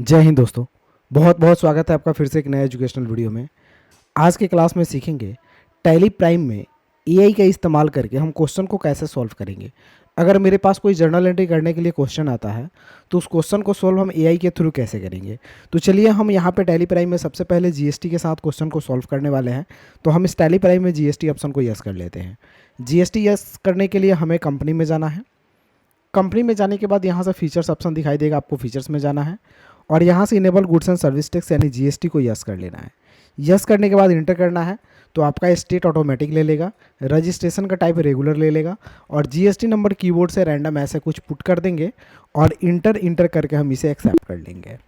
जय हिंद दोस्तों। बहुत बहुत स्वागत है आपका फिर से एक नया एजुकेशनल वीडियो में। आज के क्लास में सीखेंगे टैली प्राइम में एआई का इस्तेमाल करके हम क्वेश्चन को कैसे सॉल्व करेंगे। अगर मेरे पास कोई जर्नल एंट्री करने के लिए क्वेश्चन आता है तो उस क्वेश्चन को सॉल्व हम एआई के थ्रू कैसे करेंगे। तो चलिए हम यहाँ पे टैली प्राइम में सबसे पहले जीएसटी के साथ क्वेश्चन को सॉल्व करने वाले हैं। तो हम इस टैली प्राइम में जीएसटी ऑप्शन को यस कर लेते हैं। जीएसटी यस करने के लिए हमें कंपनी में जाना है। कंपनी में जाने के बाद यहाँ से फीचर्स ऑप्शन दिखाई देगा, आपको फीचर्स में जाना है और यहाँ से enable goods and service tax यानी जीएसटी को यस कर लेना है। यस करने के बाद इंटर करना है तो आपका स्टेट ऑटोमेटिक ले लेगा, रजिस्ट्रेशन का टाइप रेगुलर ले लेगा और जीएसटी नंबर कीबोर्ड से रैंडम ऐसे कुछ पुट कर देंगे और इंटर करके हम इसे एक्सेप्ट कर लेंगे।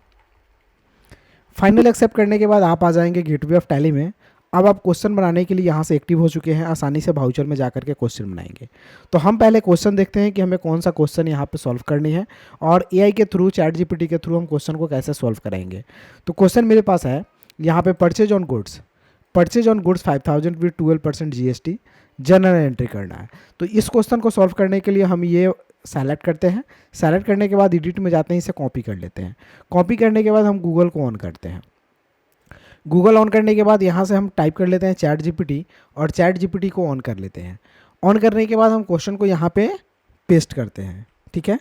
फाइनल एक्सेप्ट करने के बाद आप आ जाएंगे गेटवे ऑफ टैली में। अब आप क्वेश्चन बनाने के लिए यहाँ से एक्टिव हो चुके हैं, आसानी से वाउचर में जाकर के क्वेश्चन बनाएंगे। तो हम पहले क्वेश्चन देखते हैं कि हमें कौन सा क्वेश्चन यहाँ पे सॉल्व करनी है और एआई के थ्रू, चैट जीपीटी के थ्रू हम क्वेश्चन को कैसे सॉल्व करेंगे। तो क्वेश्चन मेरे पास है यहाँ पे purchase on goods 5000 with 12% GST general entry करना है। तो इस क्वेश्चन को सॉल्व करने के लिए हम ये सेलेक्ट करते हैं। सेलेक्ट करने के बाद एडिट में जाते हैं, इसे कॉपी कर लेते हैं। कॉपी करने के बाद हम गूगल को ऑन करते हैं। गूगल ऑन करने के बाद यहाँ से हम टाइप कर लेते हैं चैट जीपीटी और चैट जीपीटी को ऑन कर लेते हैं। ऑन करने के बाद हम क्वेश्चन को यहाँ पे पेस्ट करते हैं, ठीक है,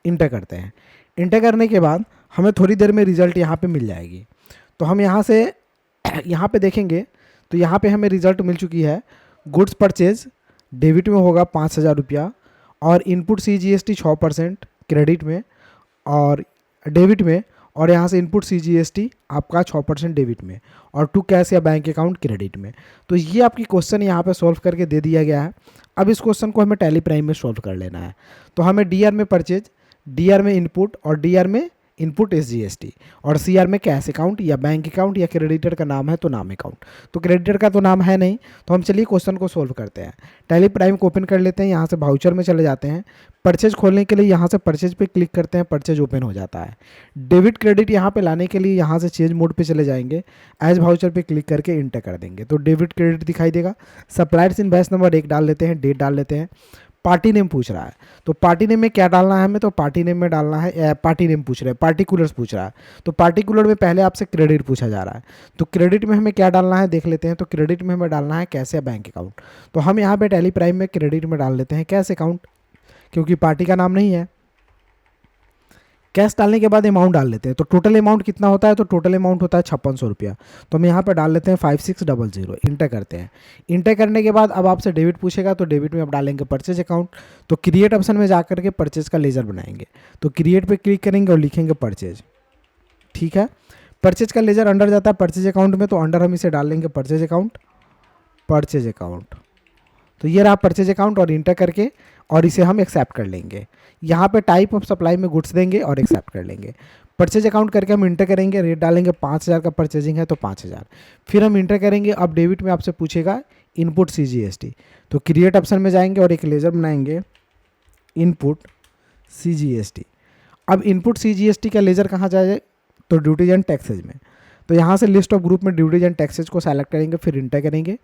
इंटर करते हैं। इंटर करने के बाद हमें थोड़ी देर में रिजल्ट यहाँ पे मिल जाएगी। तो हम यहाँ से यहाँ पे देखेंगे तो यहाँ पे हमें रिजल्ट मिल चुकी है। गुड्स परचेज डेबिट में होगा 5000 रुपया और इनपुट CGST 6% क्रेडिट में और डेबिट में, और यहाँ से इनपुट CGST आपका 6% डेबिट में और टू कैश या बैंक अकाउंट क्रेडिट में। तो ये आपकी क्वेश्चन यहाँ पे सॉल्व करके दे दिया गया है। अब इस क्वेश्चन को हमें टैली प्राइम में सॉल्व कर लेना है। तो हमें डीआर में परचेज, डीआर में इनपुट और डीआर में इनपुट SGST और सीआर में कैश अकाउंट या बैंक अकाउंट या क्रेडिटर का नाम है तो नाम अकाउंट। तो क्रेडिटर का तो नाम है नहीं, तो हम चलिए क्वेश्चन को सोल्व करते हैं। टैली प्राइम को ओपन कर लेते हैं, यहाँ से वाउचर में चले जाते हैं। परचेज खोलने के लिए यहाँ से परचेज पे क्लिक करते हैं, परचेज ओपन हो जाता है। डेबिट क्रेडिट यहाँ पे लाने के लिए यहाँ से चेंज मोड पे चले जाएंगे, एज वाउचर पे क्लिक करके इंटर कर देंगे तो डेबिट क्रेडिट दिखाई देगा। सप्लायर्स इनवॉइस नंबर 1 डाल देते हैं, डेट डाल लेते हैं। पार्टी नेम पूछ रहा है तो पार्टी नेम में क्या डालना है हमें, तो पार्टी नेम में डालना है, पार्टी नेम पूछ रहे हैं, पार्टिकुलर्स पूछ रहा है। तो पार्टिकुलर में पहले आपसे क्रेडिट पूछा जा रहा है, तो क्रेडिट में हमें क्या डालना है देख लेते हैं। तो क्रेडिट में हमें डालना है कैश या बैंक अकाउंट। तो हम यहाँ पे टैली प्राइम में क्रेडिट में डाल देते हैं कैश अकाउंट, क्योंकि पार्टी का नाम नहीं है। कैश डालने के बाद अमाउंट डाल लेते हैं। तो टोटल अमाउंट कितना होता है, तो टोटल अमाउंट होता है 5600 रुपया। तो हम यहाँ पर डाल लेते हैं 5600, इंटर करते हैं। इंटर करने के बाद अब आपसे डेबिट पूछेगा तो डेबिट में आप डालेंगे परचेज अकाउंट। तो क्रिएट ऑप्शन में जाकर के परचेज का लेजर बनाएंगे। तो क्रिएट पे क्लिक करेंगे और लिखेंगे परचेज, ठीक है। परचेज का लेजर अंडर जाता है परचेज अकाउंट में, तो अंडर हम इसे डाल लेंगे परचेज अकाउंट, परचेज अकाउंट। तो ये रहा परचेज अकाउंट और इंटर करके और इसे हम एक्सेप्ट कर लेंगे। यहाँ पे टाइप ऑफ सप्लाई में गुड्स देंगे और एक्सेप्ट कर लेंगे। परचेज अकाउंट करके हम इंटर करेंगे, रेट डालेंगे 5000 का परचेजिंग है तो 5000। फिर हम इंटर करेंगे। अब डेबिट में आपसे पूछेगा इनपुट CGST, तो क्रिएट ऑप्शन में जाएंगे और एक लेजर बनाएंगे इनपुट CGST। अब इनपुट CGST का लेजर कहाँ जाए, तो ड्यूटीज एंड टैक्सेज में। तो यहाँ से लिस्ट ऑफ ग्रुप में ड्यूटीज एंड टैक्सेज को सेलेक्ट करेंगे, फिर इंटर करेंगे।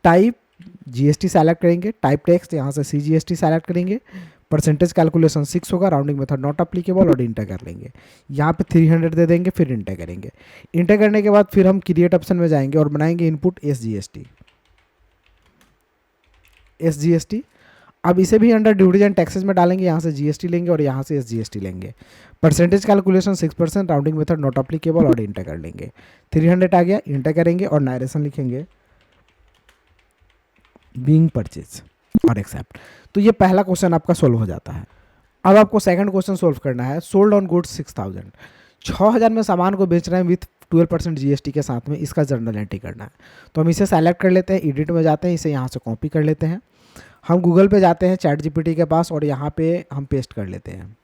टाइप GST सेलेक्ट करेंगे, टाइप टैक्स यहाँ से CGST सेलेक्ट करेंगे। परसेंटेज कैलकुलेशन 6 होगा, राउंडिंग मेथड नॉट अप्लीकेबल और इंटर कर लेंगे। यहाँ पे 300 दे देंगे, फिर इंटर करेंगे। इंटर करने के बाद फिर हम क्रिएट ऑप्शन में जाएंगे और बनाएंगे इनपुट SGST। अब इसे भी अंडर ड्यूटीज एंड टैक्सेस में डालेंगे, यहाँ से GST लेंगे और यहाँ से SGST लेंगे। Percentage calculation 6%, rounding method not applicable और इंटर कर लेंगे। 300 आ गया, इंटर करेंगे और नारेशन लिखेंगे बीइंग परचेज और एक्सेप्ट। तो ये पहला क्वेश्चन आपका सोल्व हो जाता है। अब आपको सेकंड क्वेश्चन सोल्व करना है। सोल्ड ऑन गुड्स 6000 में सामान को बेच रहे हैं विथ 12% GST के साथ में, इसका जर्नल एंट्री करना है। तो हम इसे सेलेक्ट कर लेते हैं, एडिट में जाते हैं, इसे यहाँ से कॉपी कर लेते हैं। हम गूगल पे जाते हैं चैट जीपीटी के पास और यहाँ पे हम पेस्ट कर लेते हैं,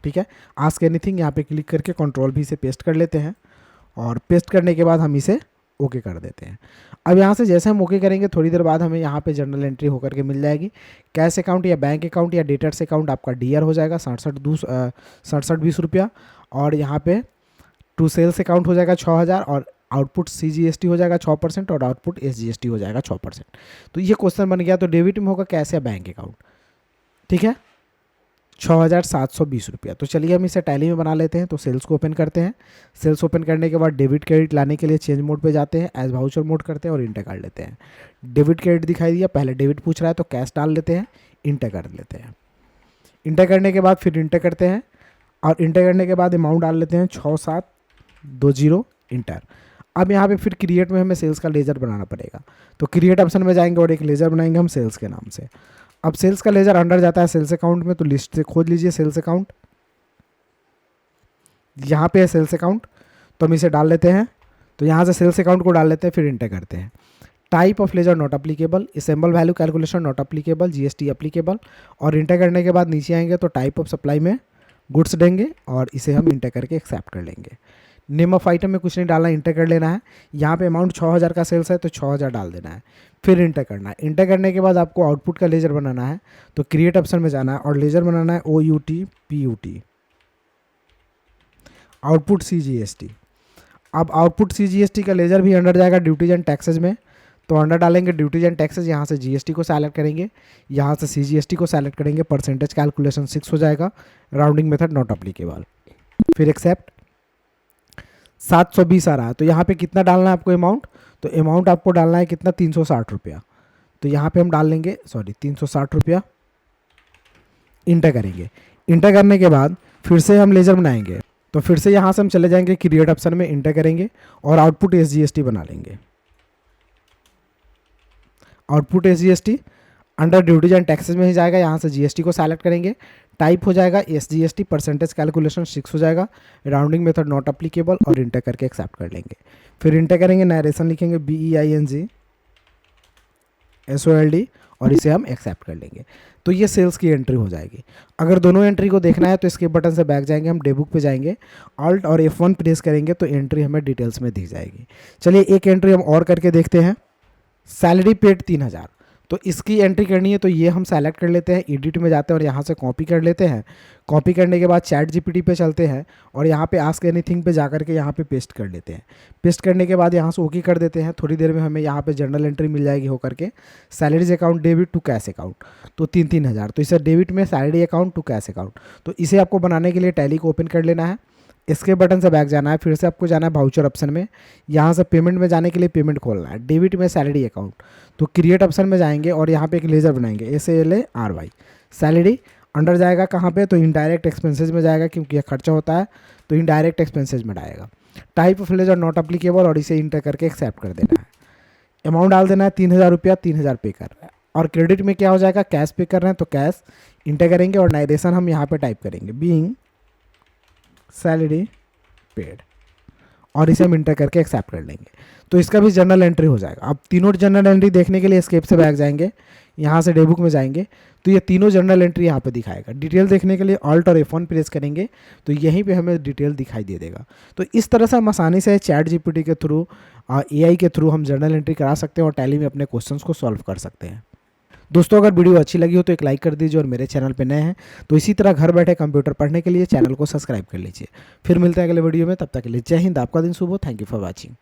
ठीक है। आस्क एनीथिंग यहाँ पे क्लिक करके Ctrl+V से पेस्ट कर लेते हैं और पेस्ट करने के बाद हम इसे ओके कर देते हैं। अब यहाँ से जैसे हम ओके करेंगे थोड़ी देर बाद हमें यहाँ पे जर्नल एंट्री होकर के मिल जाएगी। कैश अकाउंट या बैंक अकाउंट या डेटर्स अकाउंट आपका डीआर हो जाएगा 6720 रुपया, और यहाँ पे टू सेल्स अकाउंट हो जाएगा 6000 और आउटपुट CGST हो जाएगा 6% और आउटपुट SGST हो जाएगा 6%। तो ये क्वेश्चन बन गया। तो डेबिट में होगा कैश या बैंक अकाउंट, ठीक है। ₹6,720। तो चलिए हम इसे टैली में बना लेते हैं। तो सेल्स को ओपन करते हैं। सेल्स ओपन करने के बाद डेबिट क्रेडिट लाने के लिए चेंज मोड पे जाते हैं, एज वाउचर मोड करते हैं और इंटर कर लेते हैं। डेबिट क्रेडिट दिखाई दिया, पहले डेबिट पूछ रहा है तो कैश डाल लेते हैं, इंटर कर लेते हैं। इंटर करने के बाद फिर इंटर करते हैं और इंटर करने के बाद अमाउंट डाल लेते हैं 6720, इंटर। अब यहाँ पे फिर क्रिएट में हमें सेल्स का लेजर बनाना पड़ेगा। तो क्रिएट ऑप्शन में जाएंगे और एक लेजर बनाएंगे हम सेल्स के नाम से। अब सेल्स का लेजर अंडर जाता है सेल्स अकाउंट में, तो लिस्ट से खोज लीजिए सेल्स अकाउंट। यहाँ पे है सेल्स अकाउंट, तो हम इसे डाल लेते हैं। तो यहाँ से सेल्स अकाउंट को डाल लेते हैं, फिर इंटर करते हैं। Type of ledger not applicable, assessable value calculation not applicable, GST applicable. और इंटर करने के बाद नीचे आएंगे तो टाइप ऑफ सप्लाई में गुड्स देंगे और इसे हम इंटर करके एक्सेप्ट कर लेंगे। नेम ऑफ आइटम में कुछ नहीं डालना, इंटर कर लेना है। यहाँ पे अमाउंट 6000 का सेल्स है तो 6000 डाल देना है, फिर इंटर करना है। इंटर करने के बाद आपको आउटपुट का लेजर बनाना है, तो क्रिएट ऑप्शन में जाना है और लेजर बनाना है OUT आउटपुट CGST। अब आउटपुट CGST का लेजर भी अंडर जाएगा ड्यूटीज एंड टैक्सेज में, तो अंडर डालेंगे ड्यूटीज एंड टैक्सेज। यहाँ से GST को सेलेक्ट करेंगे, यहाँ से CGST को सेलेक्ट करेंगे, परसेंटेज कैलकुलेशन 6 हो जाएगा, राउंडिंग मेथड नॉट अप्लीकेबल, फिर एक्सेप्ट। 720 आ रहा है, तो यहाँ पे कितना डालना है आपको अमाउंट, तो अमाउंट आपको डालना है कितना, 360 रुपया। तो यहाँ पे हम डाल लेंगे 360 रुपया, इंटर करेंगे। इंटर करने के बाद फिर से हम लेजर बनाएंगे, तो फिर से यहाँ से हम चले जाएंगे क्रिएट ऑप्शन में, इंटर करेंगे और आउटपुट SGST बना लेंगे। Output SGST under duties and taxes में ही जाएगा, यहाँ से GST को सेलेक्ट करेंगे, टाइप हो जाएगा SGST, परसेंटेज कैलकुलेशन 6 हो जाएगा, राउंडिंग मेथड नॉट अप्लीकेबल और इंटर करके एक्सेप्ट कर लेंगे। फिर इंटर करेंगे, नरेशन लिखेंगे BEING SOLD और इसे हम एक्सेप्ट कर लेंगे। तो ये सेल्स की एंट्री हो जाएगी। अगर दोनों एंट्री को देखना है तो इसके बटन से बैक जाएंगे, हम डेबुक पे जाएंगे, ऑल्ट और F1 प्रेस करेंगे तो एंट्री हमें डिटेल्स में दी जाएगी। चलिए एक एंट्री हम और करके देखते हैं। सैलरी पेड 3000, तो इसकी एंट्री करनी है, तो ये हम सेलेक्ट कर लेते हैं, एडिट में जाते हैं और यहाँ से कॉपी कर लेते हैं। कॉपी करने के बाद चैट GPT पे चलते हैं और यहाँ पे आस्क एनीथिंग पे जाकर के यहाँ पे पेस्ट कर लेते हैं। पेस्ट करने के बाद यहाँ से ओके कर देते हैं। थोड़ी देर में हमें यहाँ पे जर्नल एंट्री मिल जाएगी होकर के, salaries account debit to cash account, तो 3-3000। तो इसे डेबिट में salary account to cash account, तो इसे आपको बनाने के लिए टैली को ओपन कर लेना है। इसके बटन से बैक जाना है, फिर से आपको जाना है वाउचर ऑप्शन में, यहाँ से पेमेंट में जाने के लिए पेमेंट खोलना है, डेबिट में सैलरी अकाउंट, तो क्रिएट ऑप्शन में जाएंगे और यहाँ पे एक लेजर बनाएंगे SALARY। सैलरी अंडर जाएगा कहाँ पे, तो इनडायरेक्ट एक्सपेंसेज में जाएगा, क्योंकि यह खर्चा होता है तो इनडायरेक्ट एक्सपेंसेज में जाएगा। Type of ledger not applicable और इसे इंटर करके एक्सेप्ट कर देना है। अमाउंट डाल देना है 3000 रुपया, 3000 पे कर रहा है। और क्रेडिट में क्या हो जाएगा, कैश पे कर रहे हैं तो कैश, इंटर करेंगे और नाइरेशन हम यहाँ पे टाइप करेंगे बीइंग सैलरी पेड और इसे हम इंटर करके एक्सेप्ट कर लेंगे। तो इसका भी जर्नल एंट्री हो जाएगा। अब तीनों जर्नल एंट्री देखने के लिए एस्केप से बैक जाएंगे, यहाँ से डेबुक में जाएंगे तो ये तीनों जर्नल एंट्री यहाँ पे दिखाएगा। डिटेल देखने के लिए ऑल्ट और F1 प्रेस करेंगे तो यहीं पे हमें डिटेल दिखाई दे देगा। तो इस तरह से हम आसानी से चैट GPT के थ्रू, AI के थ्रू हम जर्नल एंट्री करा सकते हैं और टैली में अपने क्वेश्चंस को सॉल्व कर सकते हैं। दोस्तों अगर वीडियो अच्छी लगी हो तो एक लाइक कर दीजिए और मेरे चैनल पे नए हैं तो इसी तरह घर बैठे कंप्यूटर पढ़ने के लिए चैनल को सब्सक्राइब कर लीजिए। फिर मिलते हैं अगले वीडियो में, तब तक के लिए जय हिंद, आपका दिन शुभ हो। Thank you for watching.